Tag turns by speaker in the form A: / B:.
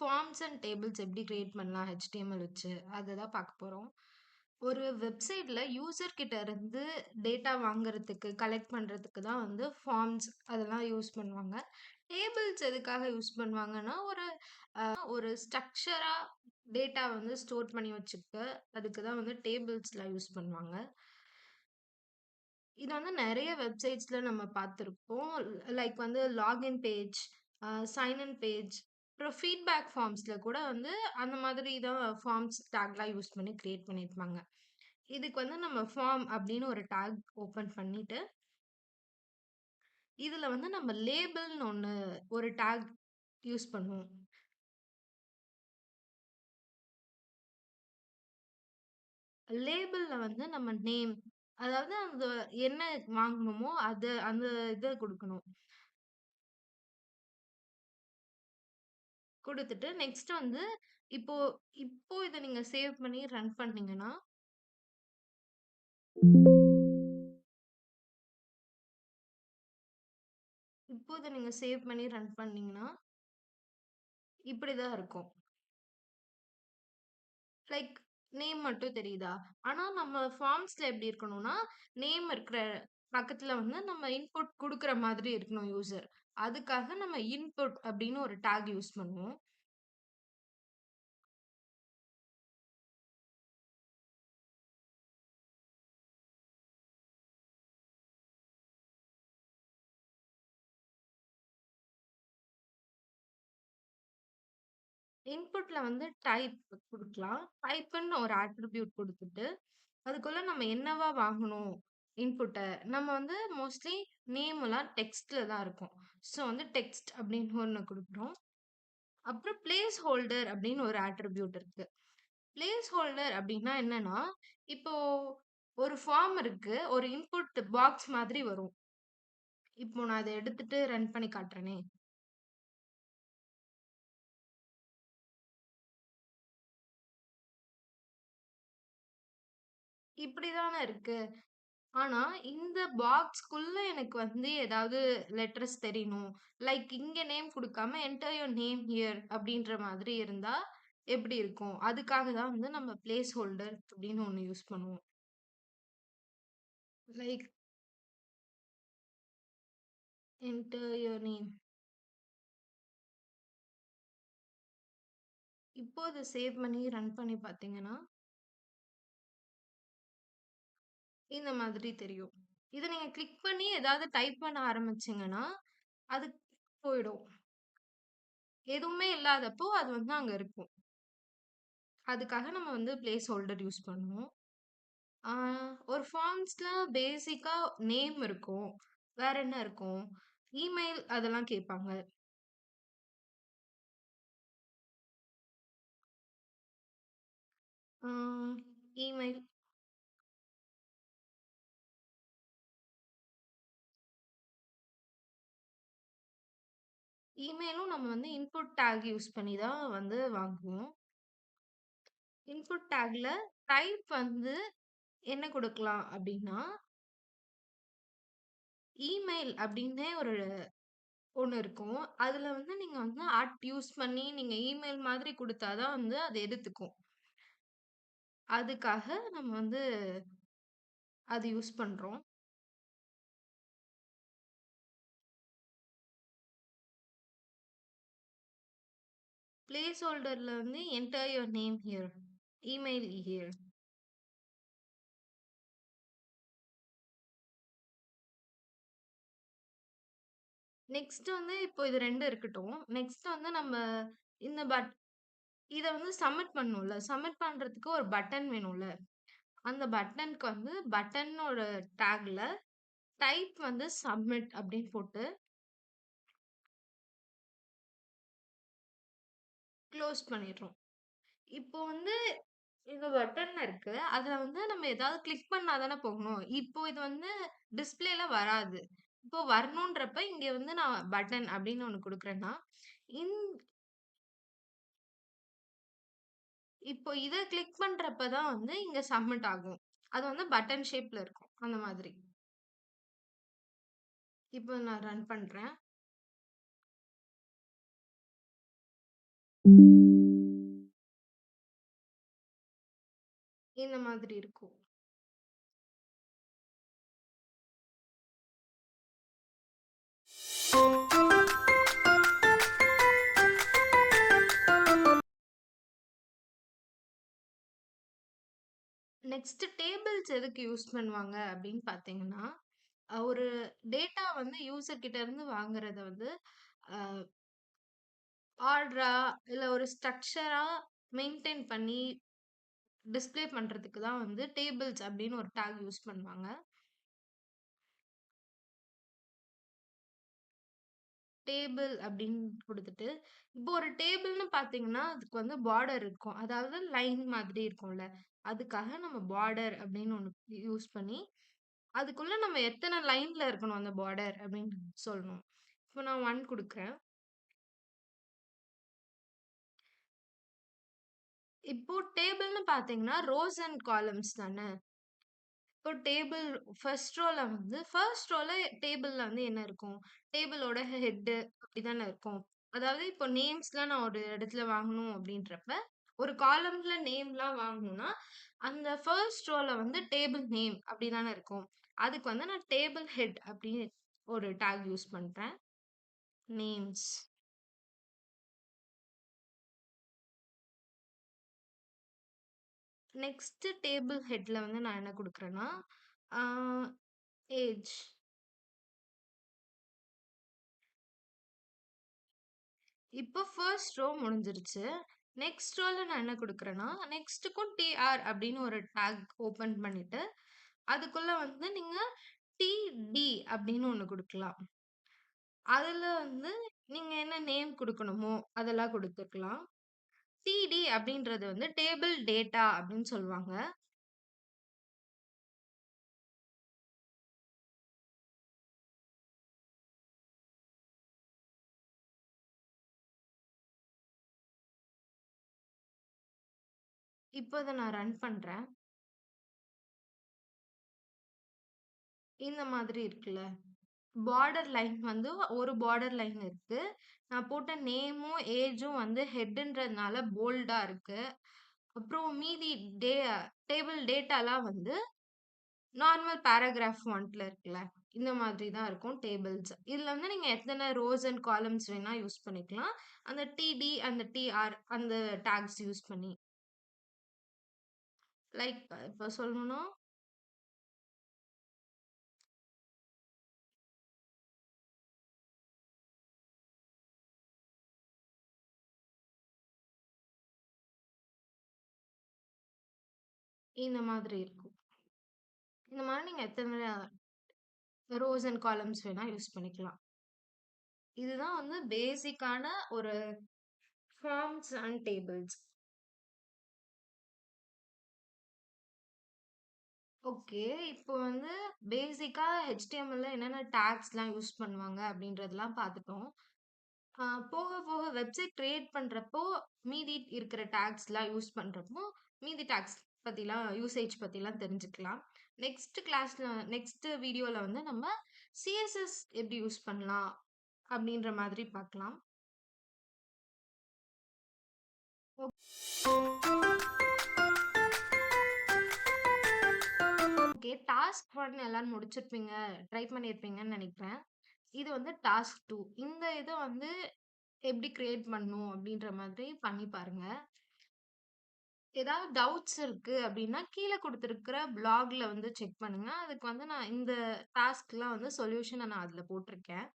A: Forms and tables எப்படி create பண்ணலாம் HTML வச்சு அதுதான் பார்க்க போறோம். ஒரு வெப்சைட்ல யூசர் கிட்ட இருந்து டேட்டா வாங்குறதுக்கு, கலெக்ட் பண்றதுக்கு தான் வந்து ஃபார்ம்ஸ் அதெல்லாம் யூஸ் பண்ணுவாங்க. டேபிள்ஸ் எதுக்காக யூஸ் பண்ணுவாங்கன்னா, ஒரு ஸ்ட்ரக்சரா டேட்டா வந்து ஸ்டோர் பண்ணி வச்சுக்க, அதுக்கு தான் வந்து டேபிள்ஸ்லாம் யூஸ் பண்ணுவாங்க. இது வந்து நெறைய வெப்சைட்ஸ்ல நம்ம பார்த்திருப்போம். லைக் வந்து login page, sign in page, அப்புறம் ஃபீட்பேக் ஃபார்ம்ஸ்ல கூட வந்து அந்த மாதிரி தான் ஃபார்ம்ஸ் டேக்லாம் யூஸ் பண்ணி கிரியேட் பண்ணியிருப்பாங்க. இதுக்கு வந்து நம்ம ஃபார்ம் அப்படின்னு ஒரு டேக் ஓப்பன் பண்ணிட்டு, இதுல வந்து நம்ம லேபிள்னு ஒரு டேக் யூஸ் பண்ணுவோம். லேபிள்ல வந்து நம்ம நேம், அதாவது அந்த என்ன வாங்கணுமோ அந்த இத குடுக்கணும். குடுத்துட்டு நெக்ஸ்ட் வந்து இப்போ இப்போ இத நீங்க சேவ் பண்ணி ரன் பண்ணீங்கன்னா, இப்போ இத நீங்க சேவ் பண்ணி ரன் பண்ணீங்கன்னா, இப்படிதான் இருக்கும். லைக் நேம் மட்டும் தெரியுதா? ஆனா நம்ம ஃபார்ம்ஸ்ல எப்படி இருக்கணும்னா, நேம் இருக்கிற பக்கத்துல வந்து நம்ம இன்புட் குடுக்குற மாதிரி இருக்கணும் யூசர். அதுக்காக நம்ம இன்புட் அப்படின்னு ஒரு டேக் யூஸ் பண்ணுவோம். இன்புட்ல வந்து டைப் குடுக்கலாம். டைப்ன்னு ஒரு அட்ரிபியூட் குடுத்துட்டு, அதுக்குள்ள நம்ம என்னவா வாங்கணும் இன்புட்ட, நம்ம வந்து மோஸ்ட்லி நேம்லாம் டெக்ஸ்ட்ல தான் இருக்கும். ஸோ வந்து டெக்ஸ்ட் அப்படின்னு ஒண்ணு குடுக்குறோம். அப்புறம் பிளேஸ் ஹோல்டர் அப்படின்னு ஒரு அட்ரிபியூட் இருக்கு. பிளேஸ் ஹோல்டர் அப்படின்னா என்னன்னா, இப்போ ஒரு ஃபார்ம் இருக்கு. ஒரு இன்புட் பாக்ஸ் மாதிரி வரும். இப்போ நான் அத எடுத்துட்டு ரன் பண்ணி காட்டுறேனே. இப்படிதானே இருக்கு. ஆனா, இந்த பாக்ஸ்க்குள்ள எனக்கு வந்து ஏதாவது லெட்டர்ஸ் தெரியணும். லைக் இங்க நேம் குடுக்காம என்டர் யூர் நேம் ஹியர் அப்படின்ற மாதிரி இருந்தா எப்படி இருக்கும்? அதுக்காக தான் வந்து நம்ம பிளேஸ் ஹோல்டர் அப்படின்னு ஒண்ணு யூஸ் பண்ணுவோம். Like enter your name. இப்போ இத சேவ் பண்ணி ரன் பண்ணி பார்த்தீங்கன்னா, இந்த மாதிரி தெரியும். இத நீங்க கிளிக் பண்ணி ஏதாவது டைப் பண்ண ஆரம்பிச்சீங்கன்னா, அது போயிடும். எதுவுமே இல்லாதப்போ அது வந்து அங்க இருக்கும். அதுக்காக நம்ம வந்து பிளேஸ் ஹோல்டர் யூஸ் பண்ணுவோம். ஆ, ஒரு ஃபார்ம்ஸ்ல பேசிக்கா நேம் இருக்கும். வேற என்ன இருக்கும்? இமெயில் அதெல்லாம் கேட்பாங்க. ஆ, இமெயில் இமெயிலும் நம்ம வந்து இன்புட் டேக் யூஸ் பண்ணி தான் வந்து வாங்குவோம். இன்புட் டேக்ல டைப் வந்து என்ன குடுக்கலாம் அப்டின்னா, இமெயில் அப்டின்னே ஒண்ணு இருக்கும். அதுல வந்து நீங்க வந்து யூஸ் பண்ணி நீங்க இமெயில் மாதிரி குடுத்தா தான் வந்து அது எடுத்துக்கும். அதுக்காக நம்ம வந்து அது யூஸ் பண்றோம். பிளேஸ் ஹோல்டர்ல வந்து enter your name here. Email here. Next வந்து இப்போ இது 2 இருக்கட்டும். நெக்ஸ்ட் வந்து நம்ம இந்த இத வந்து சப்மிட் பண்ணணும்ல. சப்மிட் பண்றதுக்கு ஒரு பட்டன் வேணும்ல. அந்த பட்டனுக்கு வந்து பட்டனோட டேக்ல டைப் வந்து சப்மிட் அப்படின்னு போட்டு க்ளோஸ் பண்ணிடுறோம். இப்போ வந்து இந்த பட்டன் இருக்கு. அதுல வந்து நம்ம ஏதாவது கிளிக் பண்ணா தானே போகணும். இப்போ இது வந்து டிஸ்ப்ளேல வராது. இப்போ வரணுன்றப்ப இங்க வந்து நான் பட்டன் அப்படின்னு ஒண்ணு குடுக்குறேன்னா, இந் இப்போ இத கிளிக் பண்றப்ப தான் வந்து இங்க சப்மிட் ஆகும். அது வந்து பட்டன் ஷேப்ல இருக்கும். அந்த மாதிரி. இப்போ நான் ரன் பண்றேன். இந்த மாதிரி இருக்கும். நெக்ஸ்ட் டேபிள்ஸ் எதுக்கு யூஸ் பண்ணுவாங்க அப்படின்னு பார்த்தீங்கன்னா, ஒரு டேட்டா வந்து யூசர் கிட்ட இருந்து வாங்குறத வந்து அ ஆர்டரா இல்ல ஒரு ஸ்ட்ரக்சரா மெயின்டெயின் பண்ணி டிஸ்ப்ளே பண்றதுக்கு தான் வந்து டேபிள்ஸ் அப்படின்னு ஒரு டாக் யூஸ் பண்ணுவாங்க. டேபிள் அப்படின்னு குடுத்துட்டு, இப்போ ஒரு டேபிள்னு பார்த்தீங்கன்னா, அதுக்கு வந்து பார்டர் இருக்கும். அதாவது லைன் மாதிரி இருக்கும்ல. அதுக்காக நம்ம பார்டர் அப்படின்னு ஒண்ணு யூஸ் பண்ணி, அதுக்குள்ள நம்ம எத்தன லைன்ல இருக்கணும் அந்த பார்டர் அப்படின்னு சொல்லணும். இப்போ நான் 1 குடுக்குறேன். இப்போ டேபிள்னு பார்த்தீங்கன்னா, ரோஸ் அண்ட் காலம்ஸ் தானே. இப்போ டேபிள் ஃபர்ஸ்ட் ரோல டேபிள்ல வந்து என்ன இருக்கும்? டேபிளோட ஹெட் அப்படிதானே இருக்கும். அதாவது இப்போ நேம்ஸ்லாம் நான் ஒரு இடத்துல வாங்கணும் அப்படின்றப்ப, ஒரு காலம்ல நேம்லாம் வாங்கணும்னா, அந்த ஃபர்ஸ்ட் ரோல வந்து டேபிள் நேம் அப்படிதானே இருக்கும். அதுக்கு வந்து நான் டேபிள் ஹெட் அப்படின்னு ஒரு டாக் யூஸ் பண்றேன். நேம்ஸ். நெக்ஸ்ட் டேபிள் ஹெட்ல வந்து நான் என்ன குடுக்குறேன்னா, ஆ ஏஜ். இப்போ ஃபர்ஸ்ட் ரோ முடிஞ்சிருச்சு. நெக்ஸ்ட் ரோல நான் என்ன குடுக்குறேன்னா, நெக்ஸ்ட்டுக்கும் டிஆர் அப்படின்னு ஒரு டாக் ஓப்பன் பண்ணிட்டு, அதுக்குள்ள வந்து நீங்க டிடி அப்படின்னு ஒண்ணு குடுக்கலாம். அதுல வந்து நீங்க என்ன நேம் குடுக்கணுமோ, அதெல்லாம் குடுத்துக்கலாம். டிடி அப்படின்றது வந்து டேபிள் டேட்டா அப்படின்னு சொல்லுவாங்க. இப்போ இத நான் ரன் பண்றேன். இந்த மாதிரி இருக்குல்ல. பார்டர் லைன் வந்து ஒரு பார்டர் லைன் இருக்கு. நான் போட்ட நேமும், ஏஜும் வந்து ஹெட்ன்றதுனால போல்டா இருக்கு. அப்புறம் மீதி டே டேபிள் டேட்டாலாம் வந்து நார்மல் பேராகிராஃப் ஃபாண்ட்ல இருக்குல்ல. இந்த மாதிரி தான் இருக்கும் டேபிள்ஸ். இதுல வந்து நீங்க எத்தன ரோஸ் அண்ட் காலம்ஸ் வேணா யூஸ் பண்ணிக்கலாம். அந்த டிடி, அந்த டிஆர் அந்த டாக்ஸ் யூஸ் பண்ணி. லைக் இப்ப சொல்லணும்னா, இந்த மாதிரி இருக்கும். இந்த மாரி நீங்க எத்தன ரோஸ் அண்ட் காலம்ஸ் வேணா யூஸ் பண்ணிக்கலாம். இதுதான் வந்து பேசிக்கான ஒரு ஃபார்ம்ஸ் அண்ட் டேபிள்ஸ். ஓகே. இப்போ வந்து பேசிக்கா HTMLல என்னென்ன டாக்ஸ்லாம் யூஸ் பண்ணுவாங்க அப்படின்றதெல்லாம் பார்த்துட்டோம். போக போக வெப்சைட் கிரியேட் பண்றப்போ, மீதி இருக்கிற டாக்ஸ்லாம் யூஸ் பண்றப்போ, மீதி டாக்ஸ் பத்திலாம் யூசேஜ் பத்திலாம் தெரிஞ்சுக்கலாம். நெக்ஸ்ட் வீடியோல வந்து நம்ம CSS எப்படி யூஸ் பண்ணலாம் அப்படின்ற மாதிரி பார்க்கலாம். ஓகே. டாஸ்க் 1 எல்லாரும் முடிச்சிருப்பீங்க, ட்ரை பண்ணியிருப்பீங்கன்னு நெனைக்கிறேன். இது வந்து டாஸ்க் 2. இந்த இத வந்து எப்படி கிரியேட் பண்ணணும் அப்படின்ற மாதிரி பண்ணி பாருங்க. ஏதாவது டவுட்ஸ் இருக்கு அப்படின்னா, கீழ குடுத்திருக்கிற ப்ளாக்ல வந்து செக் பண்ணுங்க. அதுக்கு வந்து நான் இந்த டாஸ்க்லாம் வந்து சொல்யூஷன நான் அதுல போட்டிருக்கேன்.